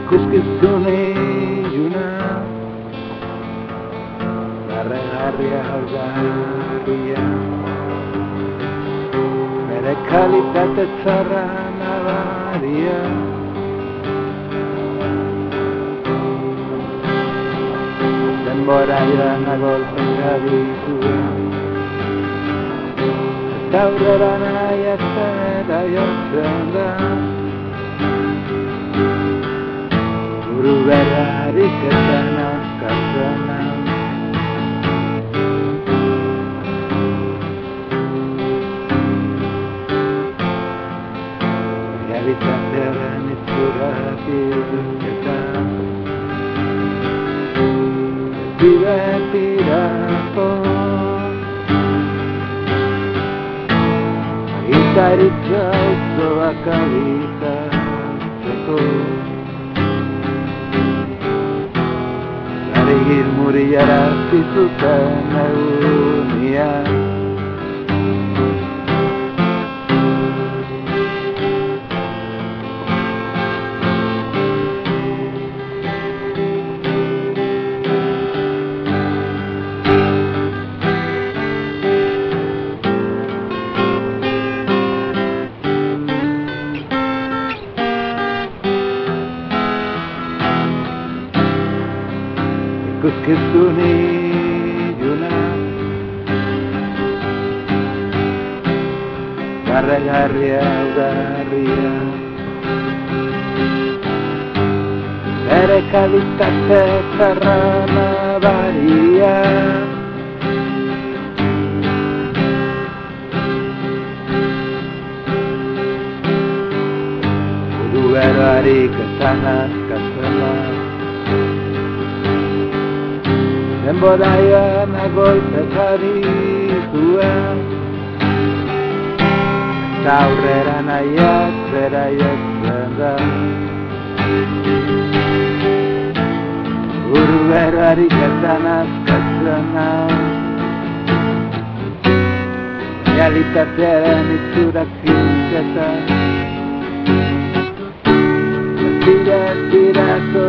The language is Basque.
ikuskizun iluna barregarria algarria bere kalitate txarra nabaria denbora joan agolpen gadituen eta aurrera nahi aztenera jotzen da buru berrarik ezen azkartzen da realitatearen itzura bilketan betirako agitaritza auzoak habitatzeko garigir muriara zizuten egunean ikuskizun iluna barregarria ugarria bere kalitate txarra nabaria buru beroarik esan azkatzen da denbora joan agolpekari zuen eta aurrera nahiak zera jotzen da buru beroarik esan azkatzen da realitatearen itzurak bilketan betirako